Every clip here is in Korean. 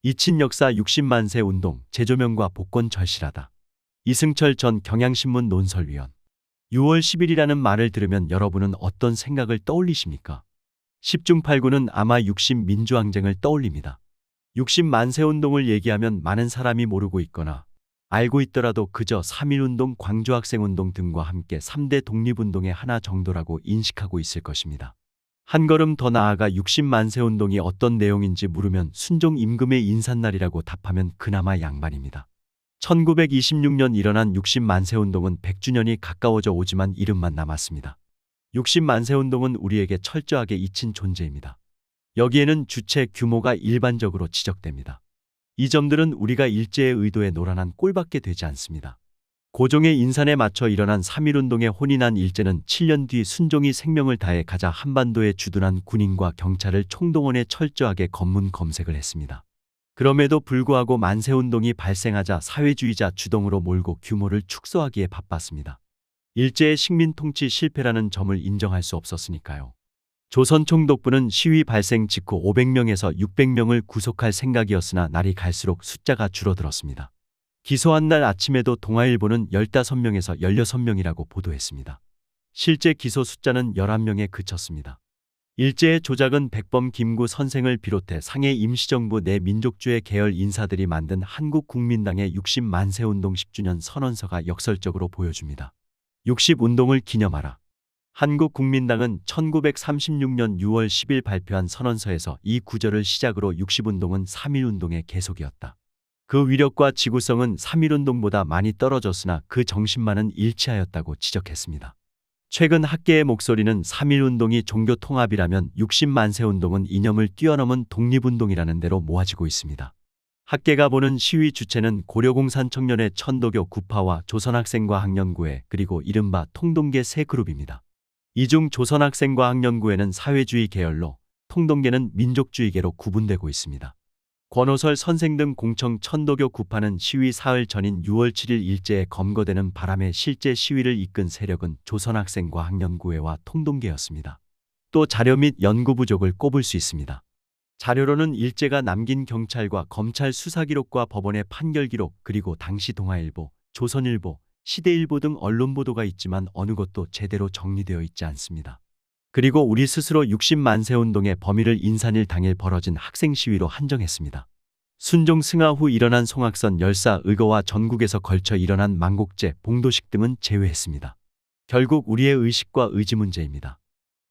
이친 역사 60만세 운동 재조명과 복권 절실하다. 이승철 전 경향신문 논설위원. 6월 10일이라는 말을 들으면 여러분은 어떤 생각을 떠올리십니까? 10중 8구는 아마 60민주항쟁을 떠올립니다. 60만세 운동을 얘기하면 많은 사람이 모르고 있거나 알고 있더라도 그저 3.1운동, 광주학생운동 등과 함께 3대 독립운동의 하나 정도라고 인식하고 있을 것입니다. 한 걸음 더 나아가 60만세 운동이 어떤 내용인지 물으면 순종 임금의 인산날이라고 답하면 그나마 양반입니다. 1926년 일어난 60만세 운동은 100주년이 가까워져 오지만 이름만 남았습니다. 60만세 운동은 우리에게 철저하게 잊힌 존재입니다. 여기에는 주체 규모가 일반적으로 지적됩니다. 이 점들은 우리가 일제의 의도에 노란한 꼴밖에 되지 않습니다. 고종의 인산에 맞춰 일어난 3.1운동에 혼이 난 일제는 7년 뒤 순종이 생명을 다해 가자 한반도에 주둔한 군인과 경찰을 총동원해 철저하게 검문 검색을 했습니다. 그럼에도 불구하고 만세운동이 발생하자 사회주의자 주동으로 몰고 규모를 축소하기에 바빴습니다. 일제의 식민 통치 실패라는 점을 인정할 수 없었으니까요. 조선총독부는 시위 발생 직후 500명에서 600명을 구속할 생각이었으나 날이 갈수록 숫자가 줄어들었습니다. 기소한 날 아침에도 동아일보는 15명에서 16명이라고 보도했습니다. 실제 기소 숫자는 11명에 그쳤습니다. 일제의 조작은 백범 김구 선생을 비롯해 상해 임시정부 내 민족주의 계열 인사들이 만든 한국국민당의 60만세 운동 10주년 선언서가 역설적으로 보여줍니다. 60운동을 기념하라. 한국국민당은 1936년 6월 10일 발표한 선언서에서 이 구절을 시작으로 60운동은 3.1운동의 계속이었다. 그 위력과 지구성은 3.1운동보다 많이 떨어졌으나 그 정신만은 일치하였다고 지적했습니다. 최근 학계의 목소리는 3.1운동이 종교통합이라면 60만세 운동은 이념을 뛰어넘은 독립운동이라는 데로 모아지고 있습니다. 학계가 보는 시위 주체는 고려공산 청년회 천도교 구파와 조선학생과 학년구회 그리고 이른바 통동계 세 그룹입니다. 이 중 조선학생과 학년구회는 사회주의 계열로 통동계는 민족주의계로 구분되고 있습니다. 권오설 선생 등 공청 천도교 구파는 시위 사흘 전인 6월 7일 일제에 검거되는 바람에 실제 시위를 이끈 세력은 조선학생과 학년구회와 통동계였습니다. 또 자료 및 연구 부족을 꼽을 수 있습니다. 자료로는 일제가 남긴 경찰과 검찰 수사기록과 법원의 판결기록 그리고 당시 동아일보, 조선일보, 시대일보 등 언론 보도가 있지만 어느 것도 제대로 정리되어 있지 않습니다. 그리고 우리 스스로 60만세 운동의 범위를 인산일 당일 벌어진 학생 시위로 한정했습니다. 순종 승하 후 일어난 송악선 열사 의거와 전국에서 걸쳐 일어난 망곡제, 봉도식 등은 제외했습니다. 결국 우리의 의식과 의지 문제입니다.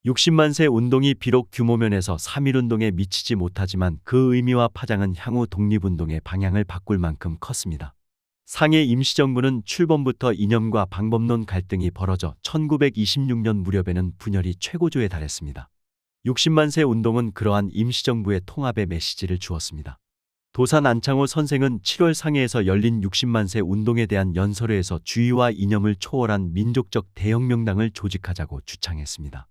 60만세 운동이 비록 규모면에서 3.1운동에 미치지 못하지만 그 의미와 파장은 향후 독립운동의 방향을 바꿀 만큼 컸습니다. 상해 임시정부는 출범부터 이념과 방법론 갈등이 벌어져 1926년 무렵에는 분열이 최고조에 달했습니다. 60만세 운동은 그러한 임시정부의 통합의 메시지를 주었습니다. 도산 안창호 선생은 7월 상해에서 열린 60만세 운동에 대한 연설회에서 주의와 이념을 초월한 민족적 대혁명당을 조직하자고 주창했습니다.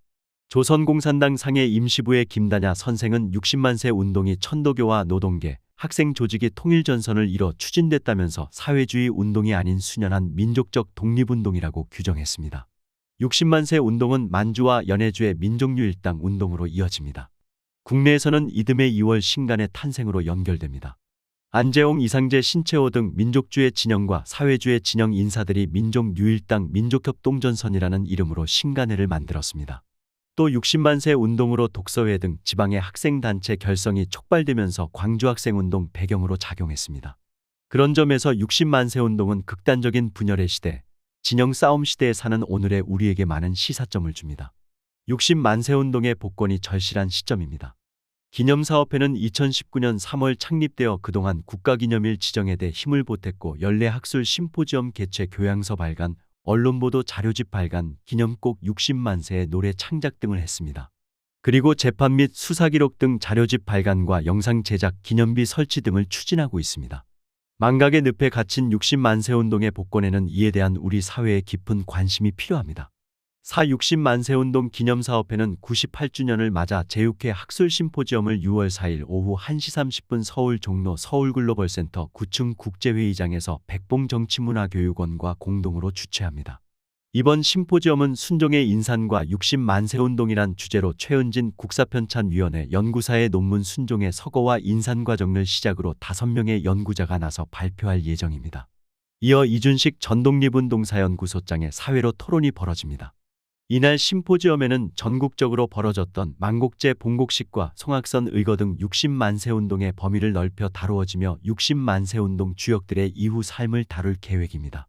조선공산당 상해 임시부의 김다냐 선생은 60만세 운동이 천도교와 노동계, 학생 조직이 통일전선을 이뤄 추진됐다면서 사회주의 운동이 아닌 순연한 민족적 독립운동이라고 규정했습니다. 60만세 운동은 만주와 연해주의 민족유일당 운동으로 이어집니다. 국내에서는 이듬해 2월 신간의 탄생으로 연결됩니다. 안재홍, 이상재, 신채호 등 민족주의 진영과 사회주의 진영 인사들이 민족유일당 민족협동전선이라는 이름으로 신간회를 만들었습니다. 또 60만세 운동으로 독서회 등 지방의 학생단체 결성이 촉발되면서 광주학생운동 배경으로 작용했습니다. 그런 점에서 60만세 운동은 극단적인 분열의 시대, 진영 싸움 시대에 사는 오늘의 우리에게 많은 시사점을 줍니다. 60만세 운동의 복권이 절실한 시점입니다. 기념사업회는 2019년 3월 창립되어 그동안 국가기념일 지정에 대해 힘을 보탰고 연례학술 심포지엄 개최, 교양서 발간, 언론보도 자료집 발간, 기념곡 60만세의 노래 창작 등을 했습니다. 그리고 재판 및 수사기록 등 자료집 발간과 영상 제작, 기념비 설치 등을 추진하고 있습니다. 망각의 늪에 갇힌 60만세 운동의 복권에는 이에 대한 우리 사회의 깊은 관심이 필요합니다. 60만세 운동 기념사업회는 98주년을 맞아 제6회 학술 심포지엄을 6월 4일 오후 1시 30분 서울 종로 서울글로벌센터 9층 국제회의장에서 백봉정치문화교육원과 공동으로 주최합니다. 이번 심포지엄은 순종의 인산과 60만세 운동이란 주제로 최은진 국사편찬위원회 연구사의 논문 순종의 서거와 인산 과정을 시작으로 5명의 연구자가 나서 발표할 예정입니다. 이어 이준식 전 독립운동사연구소장의 사회로 토론이 벌어집니다. 이날 심포지엄에는 전국적으로 벌어졌던 망곡제 봉곡식과 송악선 의거 등 60만세 운동의 범위를 넓혀 다루어지며 60만세 운동 주역들의 이후 삶을 다룰 계획입니다.